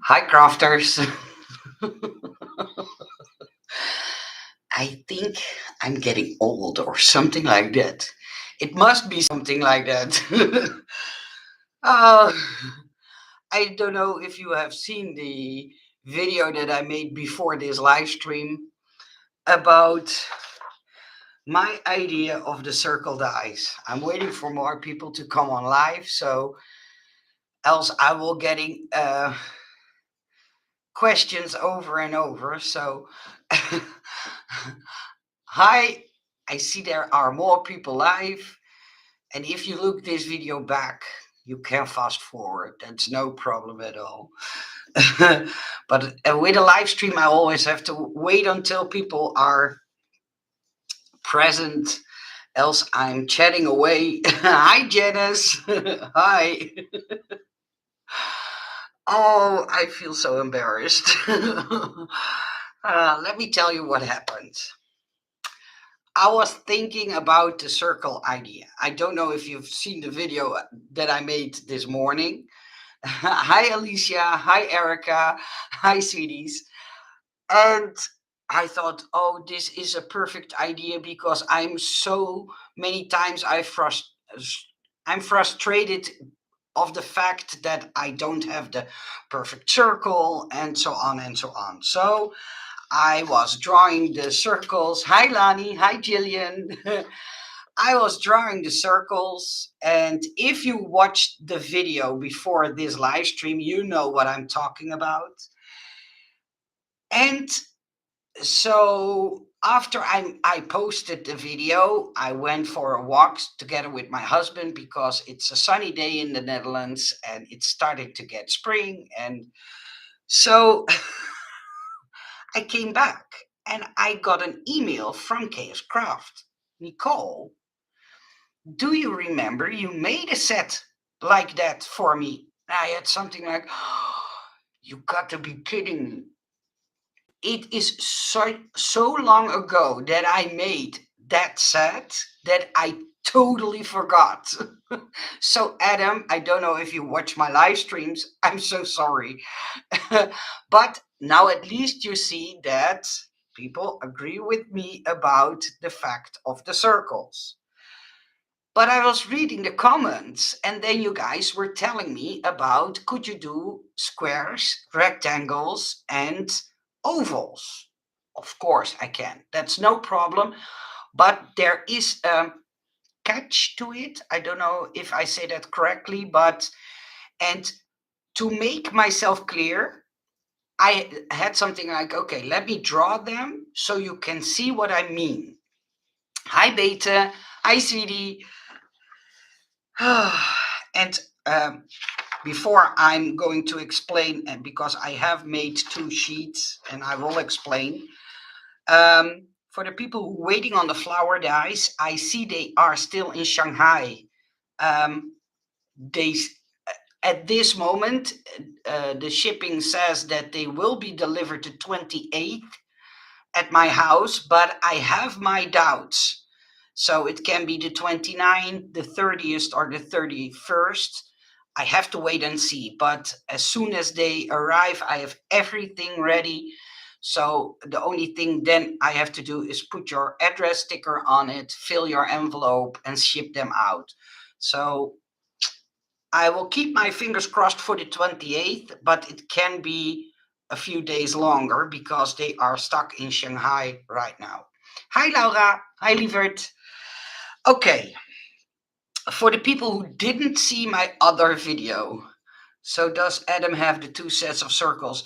Hi, crafters. I think I'm getting old or something like that. It must be something like that. uh, I don't know if you have seen the video that I made before this live stream about my idea of the circle dice. I'm waiting for more people to come on live, so else I will getting questions over and over. So hi, I see there are more people live. And if you look this video back, you can fast forward. That's no problem at all. But with a live stream, I always have to wait until people are present. Else I'm chatting away. Hi, Janice. Hi. Oh, I feel so embarrassed. Let me tell you what happened. I was thinking about the circle idea. I don't know if you've seen the video that I made this morning. Hi, Alicia. Hi, Erica. Hi, sweeties. And I thought, oh, this is a perfect idea because I'm so many times I'm frustrated of the fact that I don't have the perfect circle and so on and so on. So I was drawing the circles. Hi, Lani. Hi, Jillian. I was drawing the circles. And if you watched the video before this live stream, you know what I'm talking about. And so after I posted the video, I went for a walk together with my husband because it's a sunny day in the Netherlands and it started to get spring. And so I came back and I got an email from KS Craft. Nicole, do you remember you made a set like that for me? I had something like, oh, you got to be kidding me. It is so long ago that I made that set that I totally forgot. So Adam, I don't know if you watch my live streams. I'm so sorry. But now at least you see that people agree with me about the fact of the circles. But I was reading the comments, and then you guys were telling me about could you do squares, rectangles, and ovals? Of course, I can. That's no problem. But there is a catch to it. I don't know if I say that correctly, but and to make myself clear, I had something like, okay, let me draw them so you can see what I mean. Hi, Beta. Hi, sweetie. And before I'm going to explain, and because I have made two sheets and I will explain, for the people who are waiting on the flower dies, I see they are still in Shanghai. They At this moment, the shipping says that they will be delivered the 28th at my house, but I have my doubts. So it can be the 29th, the 30th, or the 31st. I have to wait and see. But as soon as they arrive, I have everything ready. So the only thing then I have to do is put your address sticker on it, fill your envelope, and ship them out. So I will keep my fingers crossed for the 28th, but it can be a few days longer because they are stuck in Shanghai right now. Hi, Laura. Hi, Lievert. Okay, for the people who didn't see my other video, so does Adam have the two sets of circles?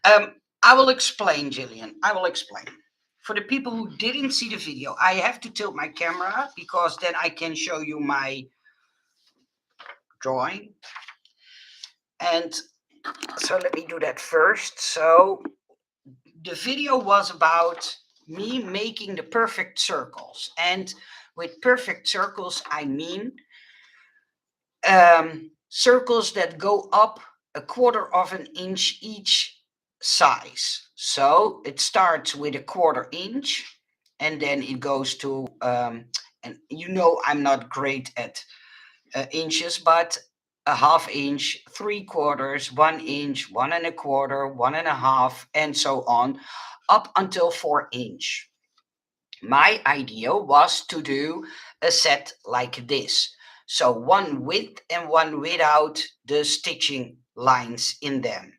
I will explain, Jillian. I will explain. For the people who didn't see the video, I have to tilt my camera because then I can show you my drawing. And so let me do that first. So the video was about me making the perfect circles. And with perfect circles, I mean circles that go up a quarter of an inch each size. So it starts with a quarter inch and then it goes to, and you know, I'm not great at inches, but a half inch, 3/4, 1 inch, 1 1/4, 1 1/2, and so on, up until 4 inch. My idea was to do a set like this. So one with and one without the stitching lines in them.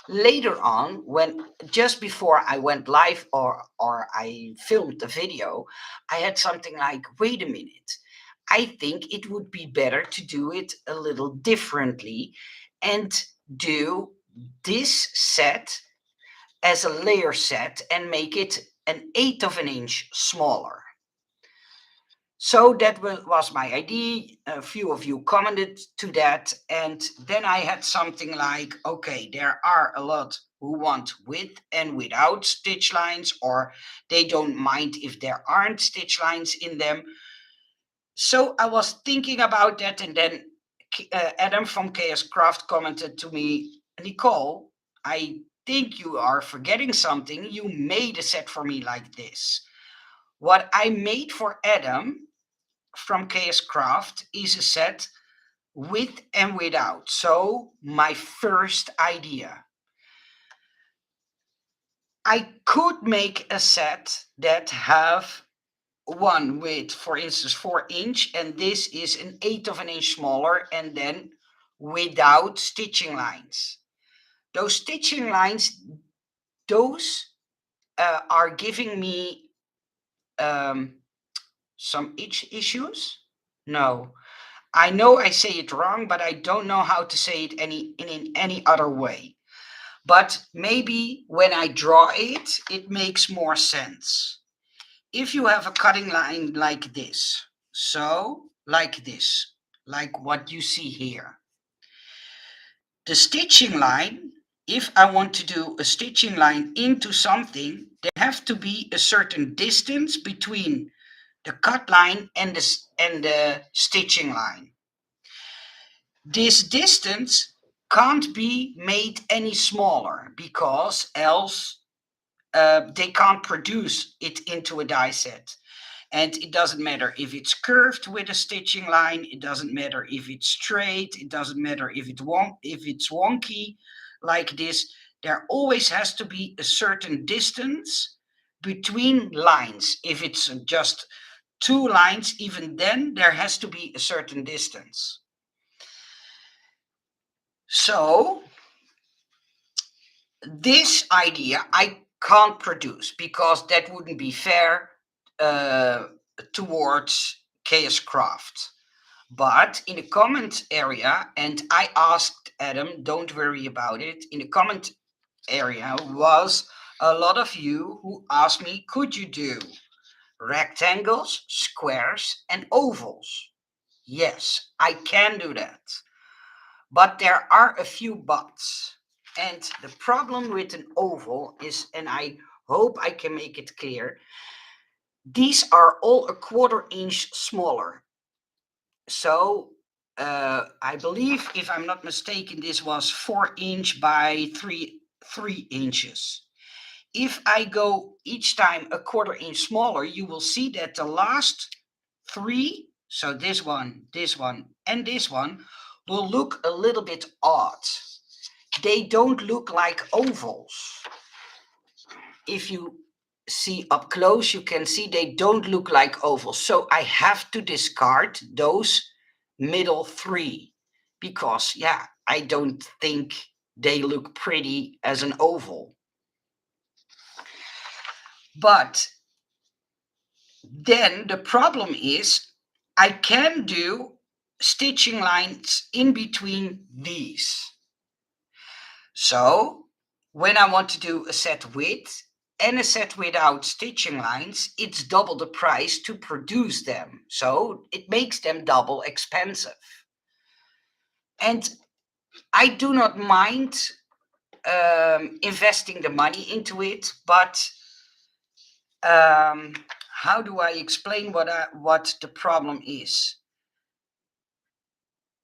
Later on, when just before I went live or I filmed the video, I had something like, wait a minute, I think it would be better to do it a little differently and do this set as a layer set and make it an eighth of an inch smaller. So that was my idea. A few of you commented to that. And then I had something like, okay, there are a lot who want with and without stitch lines, or they don't mind if there aren't stitch lines in them. So I was thinking about that. And then Adam from KS Craft commented to me, Nicole, I think you are forgetting something. You made a set for me like this. What I made for Adam from KS Craft is a set with and without. So my first idea. I could make a set that have one with, for instance, 4 inch, and this is an eighth of an inch smaller, and then without stitching lines. Those stitching lines, those are giving me some issues. No, I know I say it wrong, but I don't know how to say it in any other way. But maybe when I draw it, it makes more sense. If you have a cutting line like this, so like this, like what you see here. The stitching line, if I want to do a stitching line into something, there have to be a certain distance between the cut line and the stitching line. This distance can't be made any smaller because else they can't produce it into a die set. And it doesn't matter if it's curved with a stitching line, it doesn't matter if it's straight, it doesn't matter if it's wonky like this. There always has to be a certain distance between lines. If it's just two lines, even then there has to be a certain distance. So this idea I can't produce because that wouldn't be fair towards KS Craft. But in the comment area, and I asked Adam, don't worry about it, in the comment area was a lot of you who asked me, could you do rectangles, squares, and ovals? Yes, I can do that. But there are a few buts. And the problem with an oval is, and I hope I can make it clear, these are all a 1/4 inch smaller. So I believe, if I'm not mistaken, this was 4 inch by 3 inches. If I go each time a 1/4 inch smaller, you will see that the last three, so this one, and this one, will look a little bit odd. They don't look like ovals. If you see up close, you can see they don't look like ovals. So I have to discard those middle three because, yeah, I don't think they look pretty as an oval. But then the problem is I can do stitching lines in between these. So when I want to do a set with and a set without stitching lines, it's double the price to produce them. So it makes them double expensive. And I do not mind investing the money into it, but how do I explain what the problem is?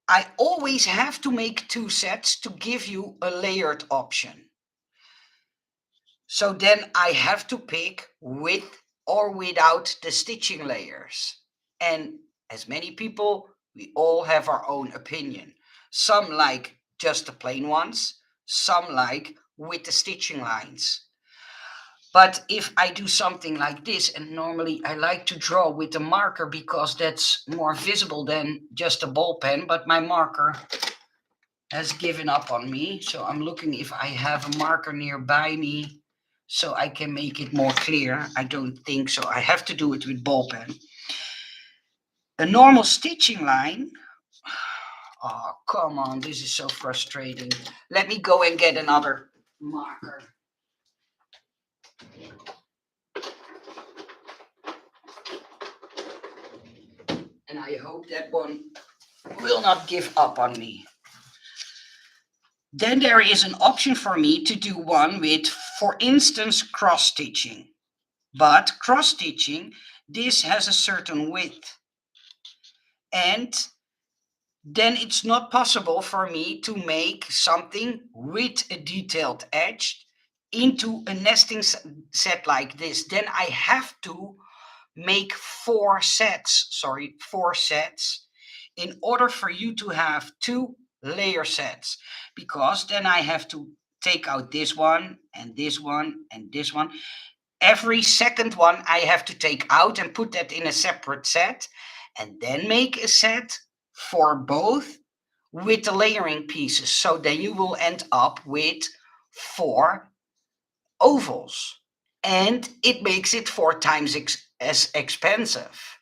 I always have to make two sets to give you a layered option. So then I have to pick with or without the stitching layers. And as many people, we all have our own opinion. Some like just the plain ones, some like with the stitching lines. But if I do something like this, and normally I like to draw with a marker because that's more visible than just a ball pen, but my marker has given up on me. So I'm looking if I have a marker nearby me so I can make it more clear. I don't think so. I have to do it with ball pen. A normal stitching line. Oh, come on. This is so frustrating. Let me go and get another marker. And I hope that one will not give up on me. Then there is an option for me to do one with, for instance, cross stitching. But cross stitching, this has a certain width. And then it's not possible for me to make something with a detailed edge into a nesting set like this. Then I have to make four sets in order for you to have 2 layer sets, because then I have to take out this one and this one and this one. Every second one I have to take out and put that in a separate set, and then make a set for both with the layering pieces. So then you will end up with 4 ovals, and it makes it 4 times as expensive.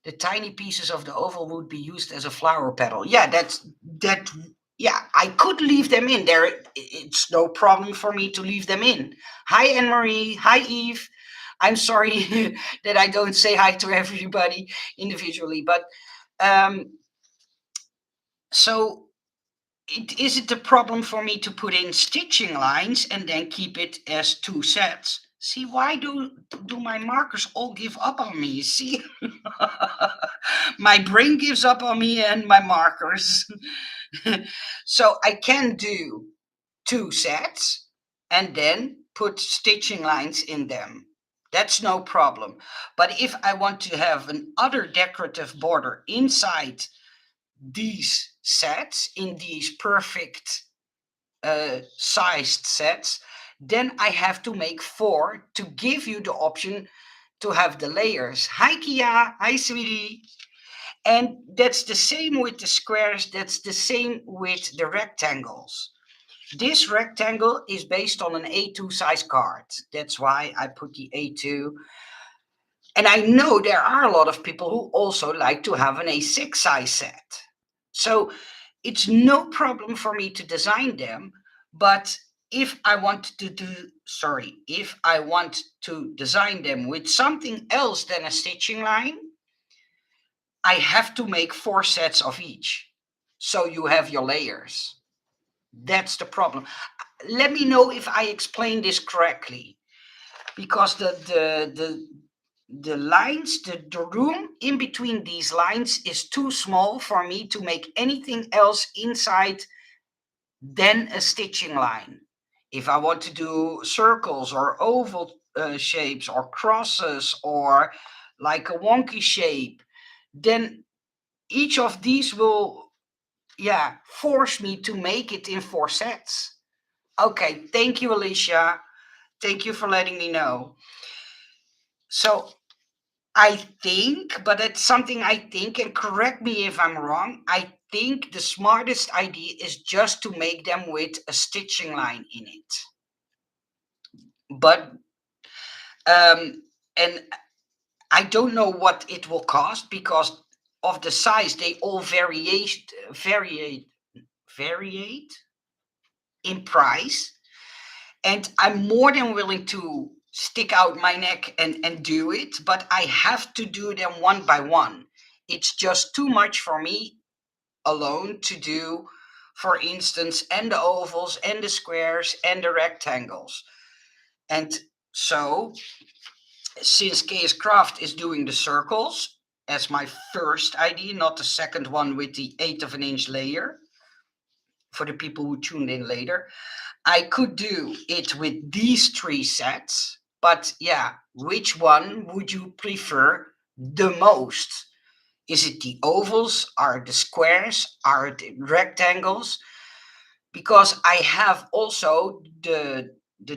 The tiny pieces of the oval would be used as a flower petal. Yeah, that. Yeah, I could leave them in there. It's no problem for me to leave them in. Hi, Anne-Marie. Hi, Eve. I'm sorry that I don't say hi to everybody individually, but so is it a problem for me to put in stitching lines and then keep it as 2 sets? See, why do my markers all give up on me? See, my brain gives up on me and my markers. So I can do 2 sets and then put stitching lines in them. That's no problem. But if I want to have an other decorative border inside these sets, in these perfect sized sets, then I have to make 4 to give you the option to have the layers. Hi Kia, hi sweetie. And that's the same with the squares, that's the same with the rectangles. This rectangle is based on an A2 size card. That's why I put the A2. And I know there are a lot of people who also like to have an A6 size set. So it's no problem for me to design them, but if I want to design them with something else than a stitching line, I have to make 4 sets of each. So you have your layers. That's the problem. Let me know if I explain this correctly, because the lines, the room in between these lines is too small for me to make anything else inside than a stitching line. If I want to do circles or oval shapes or crosses or like a wonky shape, then each of these will, force me to make it in 4 sets. Okay, thank you, Alicia. Thank you for letting me know. So I think, but it's something I think, and correct me if I'm wrong, I think the smartest idea is just to make them with a stitching line in it. But, and I don't know what it will cost because of the size, they all variate in price. And I'm more than willing to stick out my neck and do it, but I have to do them one by one. It's just too much for me alone to do, for instance, and the ovals and the squares and the rectangles. And so, since KS Craft is doing the circles as my first idea, not the second one with the 1/8 of an inch layer, for the people who tuned in later, I could do it with these 3 sets, but yeah, which one would you prefer the most? Is it the ovals? Are it the squares? Are it the rectangles? Because I have also the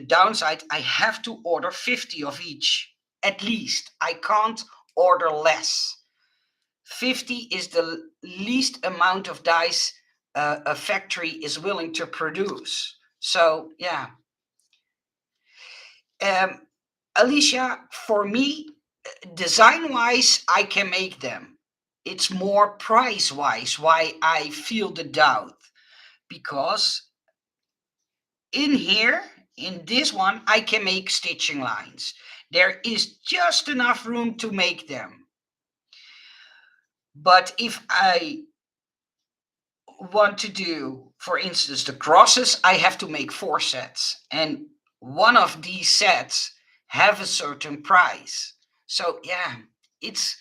downside, I have to order 50 of each at least. I can't order less. 50 is the least amount of dice a factory is willing to produce. So yeah. Alicia, for me, design wise, I can make them. It's more price wise why I feel the doubt. Because in here, in this one, I can make stitching lines. There is just enough room to make them. But if I want to do, for instance, the crosses, I have to make 4 sets. And one of these sets have a certain price. So yeah, it's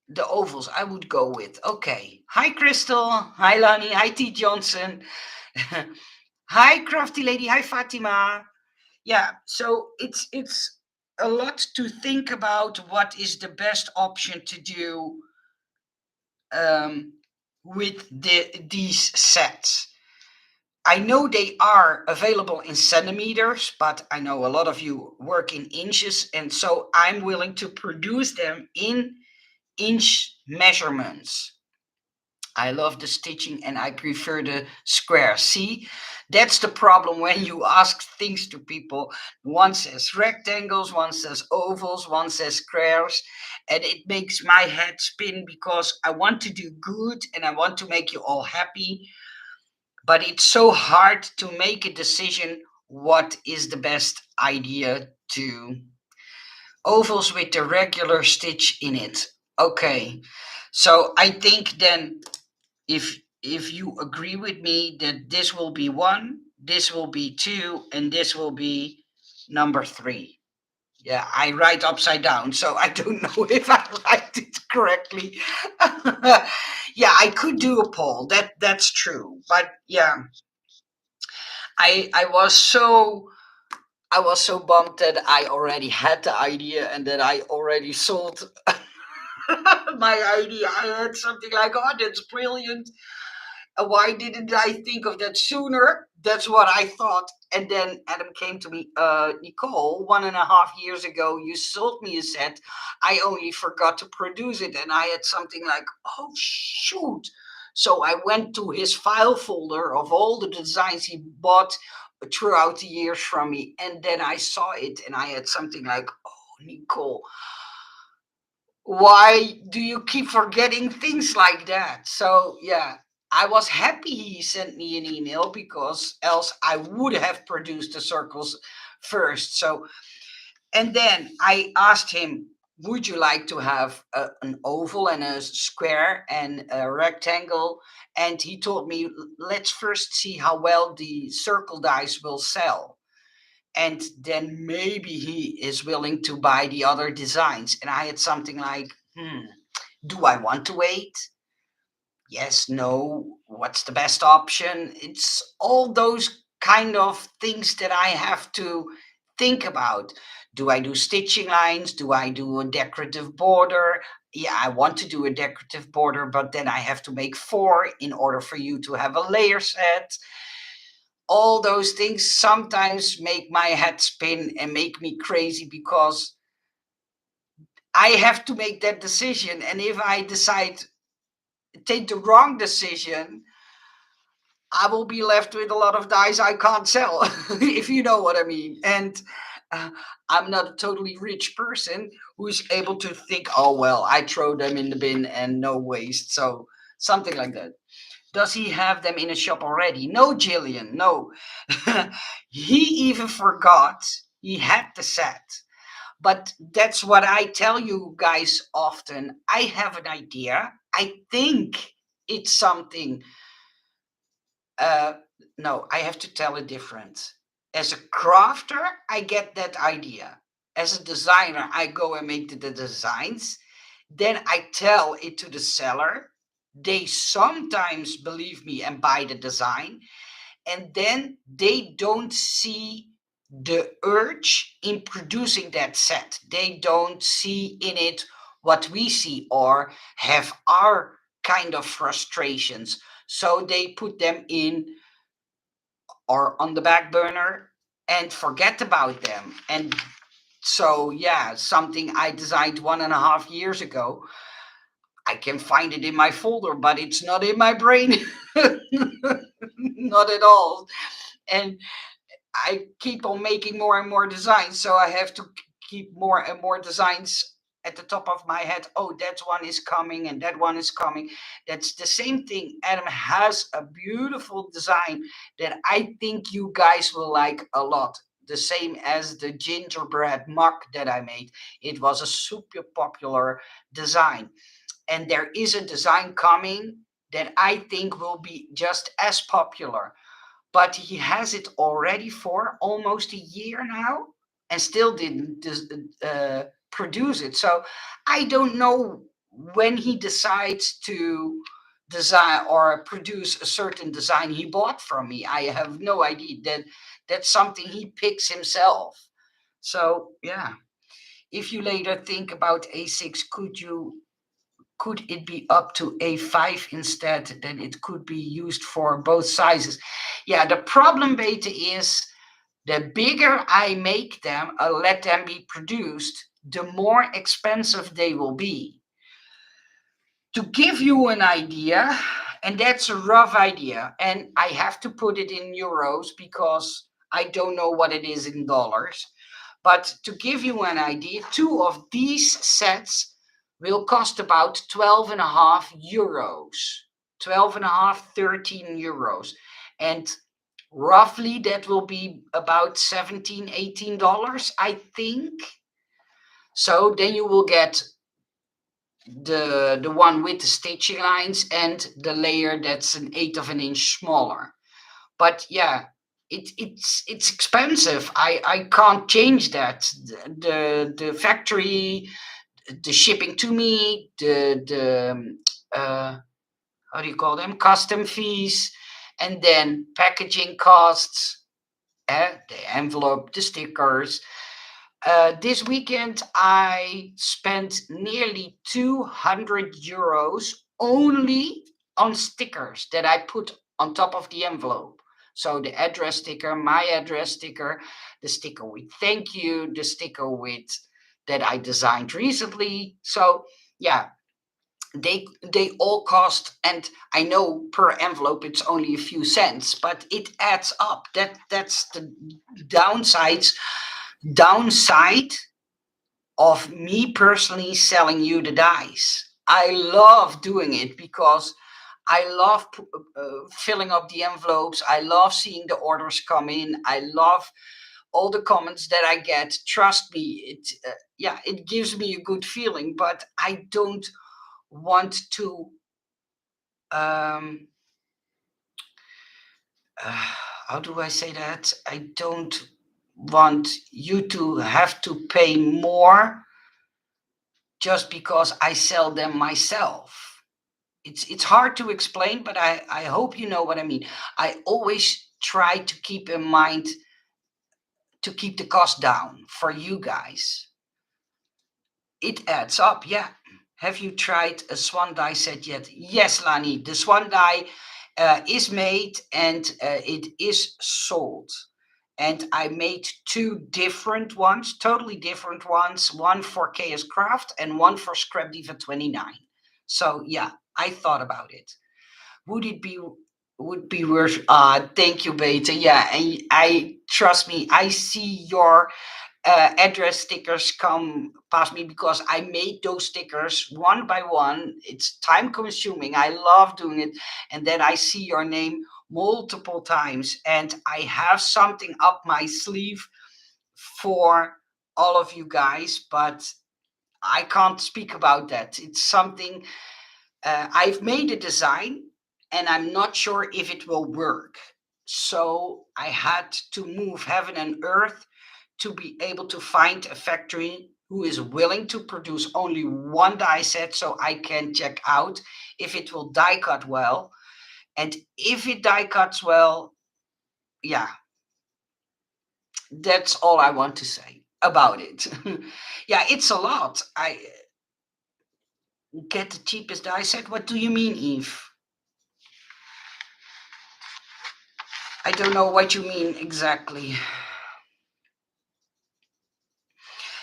the ovals I would go with. Okay. Hi, Crystal. Hi, Lani. Hi, T. Johnson. Hi, Crafty Lady. Hi, Fatima. Yeah, so it's a lot to think about what is the best option to do with these sets. I know they are available in centimeters, but I know a lot of you work in inches, and so I'm willing to produce them in inch measurements. I love the stitching and I prefer the square. See, that's the problem when you ask things to people. One says rectangles, one says ovals, one says squares, and it makes my head spin because I want to do good and I want to make you all happy. But it's so hard to make a decision what is the best idea to ovals with the regular stitch in it. Okay, so I think then if you agree with me that this will be 1, this will be 2, and this will be number 3. Yeah, I write upside down, so I don't know if I write it correctly. Yeah, I could do a poll. That's true. But yeah, I was so bummed that I already had the idea and that I already sold my idea. I heard something like, "Oh, that's brilliant. Why didn't I think of that sooner?" That's what I thought. And then Adam came to me, Nicole, 1.5 years ago, you sold me a set. I only forgot to produce it. And I had something like, oh, shoot. So I went to his file folder of all the designs he bought throughout the years from me. And then I saw it and I had something like, oh, Nicole, why do you keep forgetting things like that? So yeah, I was happy he sent me an email because else I would have produced the circles first. So, and then I asked him, would you like to have an oval and a square and a rectangle? And he told me, let's first see how well the circle dice will sell, and then maybe he is willing to buy the other designs. And I had something like, do I want to wait? Yes, no, what's the best option? It's all those kind of things that I have to think about. Do I do stitching lines? Do I do a decorative border? Yeah, I want to do a decorative border, but then I have to make 4 in order for you to have a layer set. All those things sometimes make my head spin and make me crazy because I have to make that decision. And if I decide take the wrong decision, I will be left with a lot of dice I can't sell, if you know what I mean. And uh, I'm not a totally rich person who's able to think, oh, well, I throw them in the bin and no waste. So something like that. Does he have them in a shop already? No, Jillian, no. He even forgot he had the set. But that's what I tell you guys often. I have an idea. I think it's something. Uh, no, I have to tell it different. As a crafter, I get that idea. As a designer, I go and make the designs. Then I tell it to the seller. They sometimes believe me and buy the design. And then they don't see the urge in producing that set. They don't see in it what we see or have our kind of frustrations. So they put them in or on the back burner and forget about them. And so, yeah, something I designed 1.5 years ago, I can find it in my folder, but it's not in my brain. Not at all. And I keep on making more and more designs, so I have to keep more and more designs at the top of my head. Oh, that one is coming and that one is coming. That's the same thing. Adam has a beautiful design that I think you guys will like a lot. The same as the gingerbread mug that I made. It was a super popular design. And there is a design coming that I think will be just as popular, but he has it already for almost a year now and still didn't produce it. So I don't know when he decides to design or produce a certain design he bought from me. I have no idea. That's something he picks himself. So yeah, if you later think about A6, could it be up to A5 instead? Then it could be used for both sizes. Yeah, the problem, Beta, is the bigger I make them, let them be produced, the more expensive they will be. To give you an idea, and that's a rough idea, and I have to put it in euros because I don't know what it is in dollars. But to give you an idea, two of these sets will cost about 12 and a half euros. 12 and a half, 13 euros. And roughly that will be about 17, $18, I think. So then you will get the one with the stitching lines and the layer that's an eighth of an inch smaller. But yeah, it's expensive. I can't change that. The factory, the shipping to me, the how do you call them, custom fees, and then packaging costs, the envelope, the stickers. This weekend I spent nearly 200 euros only on stickers that I put on top of the envelope. So the address sticker, my address sticker, the sticker with thank you, the sticker with that I designed recently. So yeah, they all cost, and I know per envelope it's only a few cents, but it adds up. That's the downside of me personally selling you the dice. I love doing it because I love filling up the envelopes. I love seeing the orders come in. I love all the comments that I get. Trust me, it gives me a good feeling. But I don't want to. Um, how do I say that? I don't want you to have to pay more just because I sell them myself. It's hard to explain, but I hope you know what I mean. I always try to keep in mind to keep the cost down for you guys. It adds up, yeah. Have you tried a swan die set yet? Yes, Lani, the swan die is made and it is sold. And I made two different ones, totally different ones, one for Chaos Craft and one for Scrap Diva 29. So yeah, I thought about it. Would it be would be worth thank you, Beta. Yeah, and I trust me, I see your address stickers come past me because I made those stickers one by one. It's time consuming. I love doing it. And then I see your name multiple times, and I have something up my sleeve for all of you guys, but I can't speak about that. It's something I've made a design and I'm not sure if it will work. So I had to move heaven and earth to be able to find a factory who is willing to produce only one die set so I can check out if it will die cut well. And if it die cuts well, yeah, that's all I want to say about it. Yeah, it's a lot. Get the cheapest die set? What do you mean, Eve? I don't know what you mean exactly.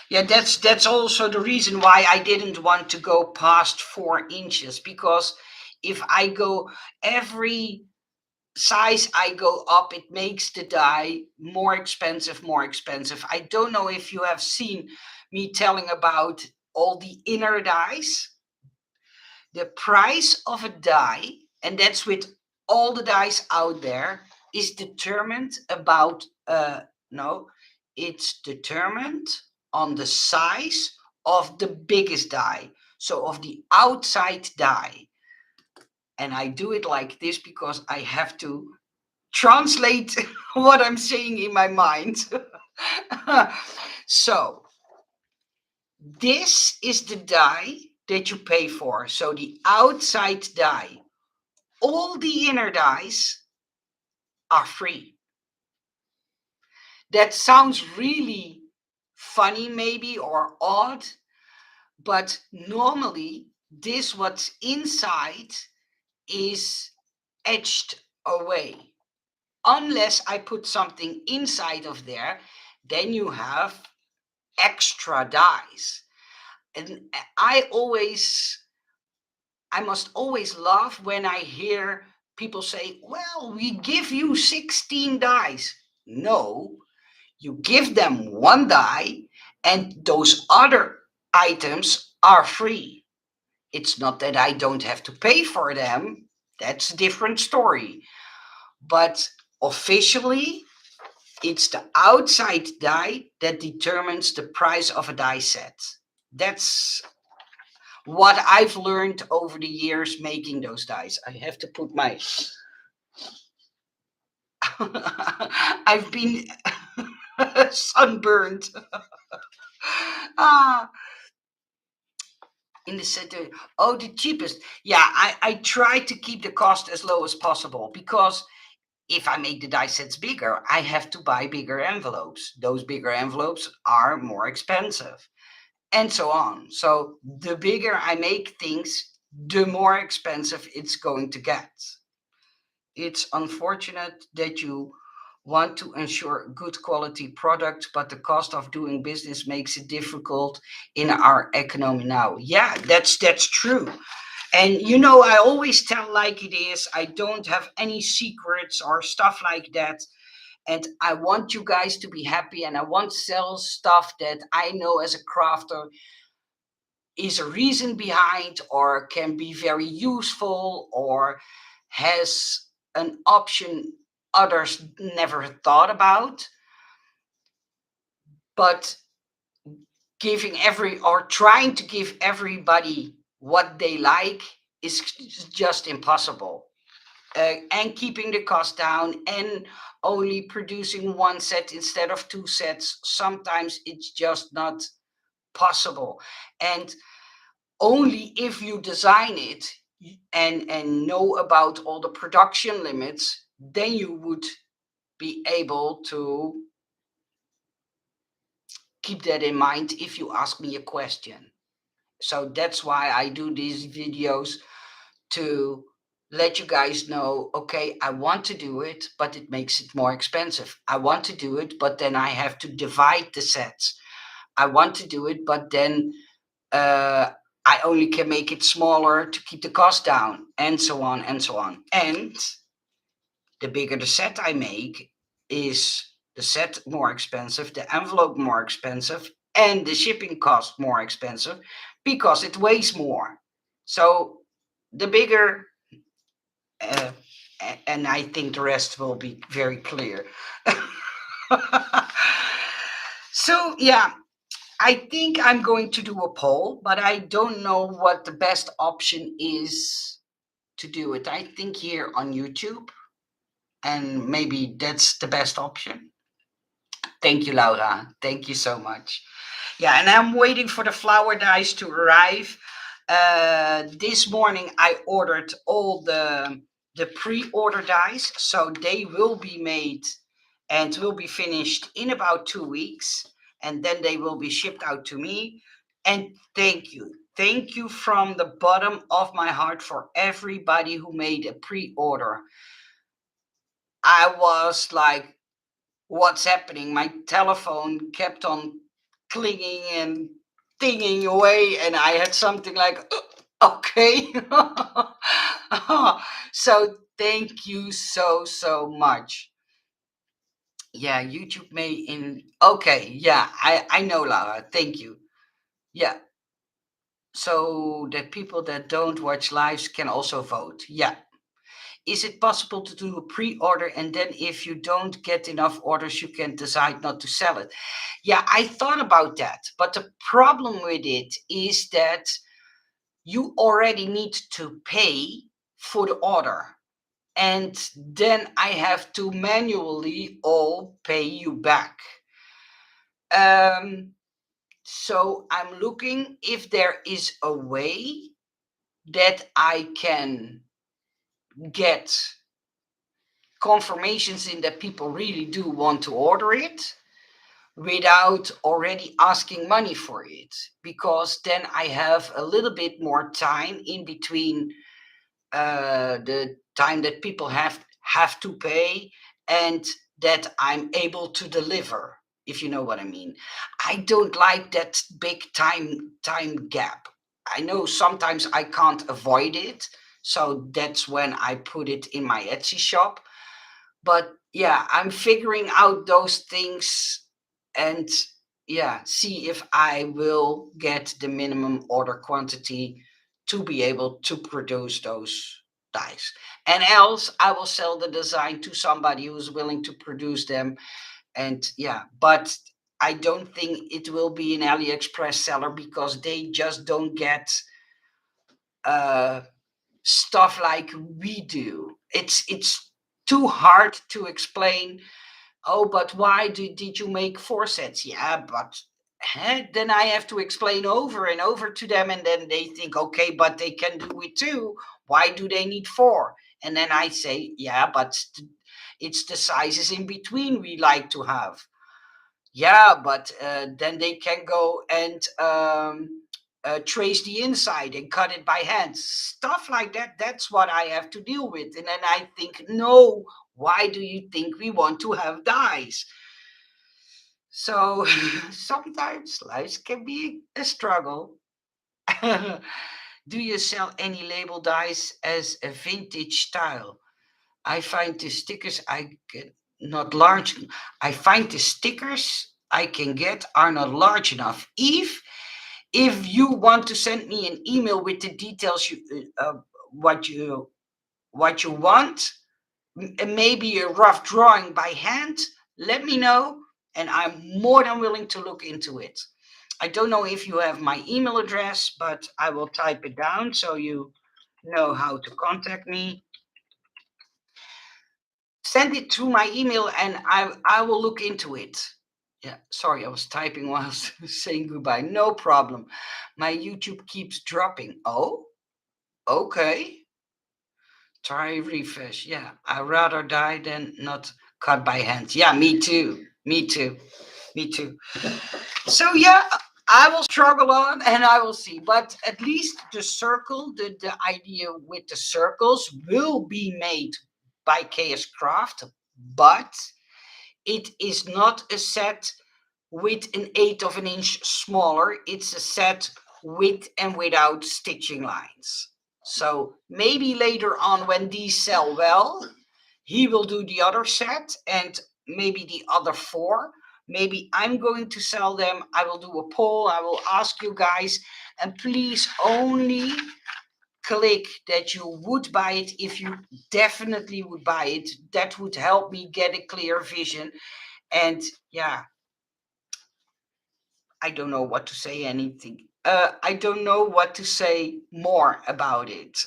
Yeah, that's also the reason why I didn't want to go past 4 inches, because if I go every size I go up, it makes the die more expensive, more expensive. I don't know if you have seen me telling about all the inner dies. The price of a die, and that's with all the dies out there, is determined about no, it's determined on the size of the biggest die, so of the outside die. And I do it like this because I have to translate what I'm saying in my mind. So this is the die that you pay for. So the outside die. All the inner dies are free. That sounds really funny maybe or odd, but normally this what's inside is etched away. Unless I put something inside of there, then you have extra dies. And I must always laugh when I hear people say, well, we give you 16 dies. No, you give them one die, and those other items are free. It's not that I don't have to pay for them. That's a different story. But officially, it's the outside die that determines the price of a die set. That's what I've learned over the years making those dies. I have to put my. I've been sunburned. ah, in the center. Oh, the cheapest. Yeah, I try to keep the cost as low as possible, because if I make the die sets bigger, I have to buy bigger envelopes. Those bigger envelopes are more expensive, and so on. So the bigger I make things, the more expensive it's going to get. It's unfortunate that you want to ensure good quality product, but the cost of doing business makes it difficult in our economy now. Yeah, that's true. And I always tell like it is. I don't have any secrets or stuff like that. And I want you guys to be happy, and I want to sell stuff that I know as a crafter is a reason behind, or can be very useful, or has an option others never thought about. But giving trying to give everybody what they like is just impossible. And keeping the cost down, and only producing one set instead of two sets, sometimes it's just not possible. And only if you design it and know about all the production limits, then you would be able to keep that in mind if you ask me a question. So that's why I do these videos, to let you guys know, okay, I want to do it, but it makes it more expensive. I want to do it, but then I have to divide the sets. I want to do it, but then I only can make it smaller to keep the cost down, and so on and so on. And the bigger the set I make, is the set more expensive, the envelope more expensive, and the shipping cost more expensive, because it weighs more. So the bigger, uh, and I think the rest will be very clear. So yeah, I think I'm going to do a poll, but I don't know what the best option is to do it. I think here on YouTube, and maybe that's the best option. Thank you, Laura. Thank you so much. Yeah, and I'm waiting for the flower dies to arrive. This morning I ordered all the pre-order dies, so they will be made and will be finished in about 2 weeks, and then they will be shipped out to me. And thank you. Thank you from the bottom of my heart for everybody who made a pre-order. I was like, what's happening? My telephone kept on clinging and dinging away, and I had something like, okay. So thank you so much. Yeah, YouTube may in okay, yeah, I know, Laura. Thank you. Yeah, so that people that don't watch lives can also vote. Yeah. Is it possible to do a pre-order and then if you don't get enough orders, you can decide not to sell it? Yeah, I thought about that, but the problem with it is that you already need to pay for the order. And then I have to manually all pay you back. So I'm looking if there is a way that I can get confirmations in that people really do want to order it without already asking money for it, because then I have a little bit more time in between the time that people have to pay and that I'm able to deliver, if you know what I mean. I don't like that big time gap. I know sometimes I can't avoid it, so that's when I put it in my Etsy shop. But yeah, I'm figuring out those things and yeah, see if I will get the minimum order quantity to be able to produce those dies. And else I will sell the design to somebody who's willing to produce them. And yeah, but I don't think it will be an AliExpress seller because they just don't get uh stuff like we do. It's too hard to explain. Oh, but why did you make 4 sets? Yeah, but then I have to explain over and over to them, and then they think, okay, but they can do it too. Why do they need four? And then I say, yeah, but it's the sizes in between we like to have. Yeah, but then they can go and trace the inside and cut it by hand. Stuff like that. That's what I have to deal with. And then I think, no, why do you think we want to have dies? So sometimes life can be a struggle. Do you sell any label dies as a vintage style? I find the stickers I get not large. I find the stickers I can get are not large enough. If you want to send me an email with the details what you want, and maybe a rough drawing by hand, let me know, and I'm more than willing to look into it. I don't know if you have my email address, but I will type it down so you know how to contact me. Send it to my email and I will look into it. Yeah, sorry, I was typing while I was saying goodbye. No problem. My YouTube keeps dropping. Oh, okay. Try refresh. Yeah, I'd rather die than not cut by hand. Yeah, me too. Me too. Me too. So yeah, I will struggle on and I will see. But at least the circle, the idea with the circles will be made by KS Craft, but it is not a set with an eighth of an inch smaller. It's a set with and without stitching lines. So maybe later on when these sell well, he will do the other set and maybe the other four. Maybe I'm going to sell them. I will do a poll. I will ask you guys. And please only click that you would buy it if you definitely would buy it. That would help me get a clear vision. And yeah, I don't know what to say anything. I don't know what to say more about it.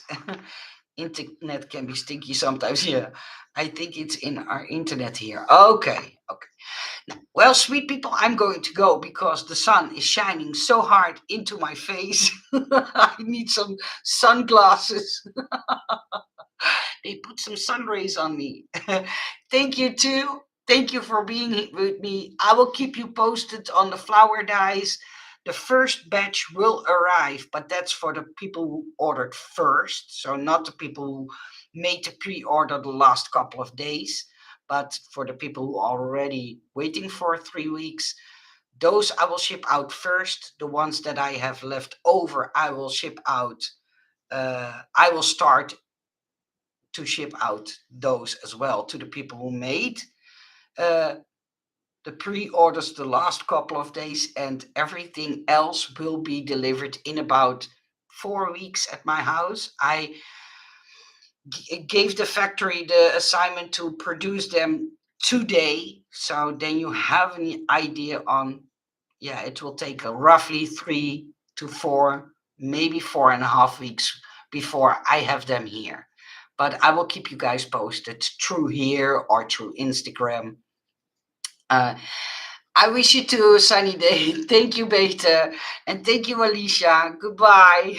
Internet can be stinky sometimes. Yeah, I think it's in our internet here. Okay, okay. Well, sweet people, I'm going to go because the sun is shining so hard into my face. I need some sunglasses. They put some sun rays on me. Thank you too. Thank you for being with me. I will keep you posted on the flower dies. The first batch will arrive, but that's for the people who ordered first. So not the people who made the pre-order the last couple of days, but for the people who are already waiting for 3 weeks. Those I will ship out first. The ones that I have left over, I will ship out. I will start to ship out those as well to the people who made uh, the pre-orders the last couple of days, and everything else will be delivered in about 4 weeks at my house. I gave the factory the assignment to produce them today, so then you have an idea on, yeah, it will take a roughly 3 to 4, maybe 4.5 weeks before I have them here. But I will keep you guys posted through here or through Instagram. uh, I wish you too a sunny day. Thank you, Beta. And thank you, Alicia. Goodbye.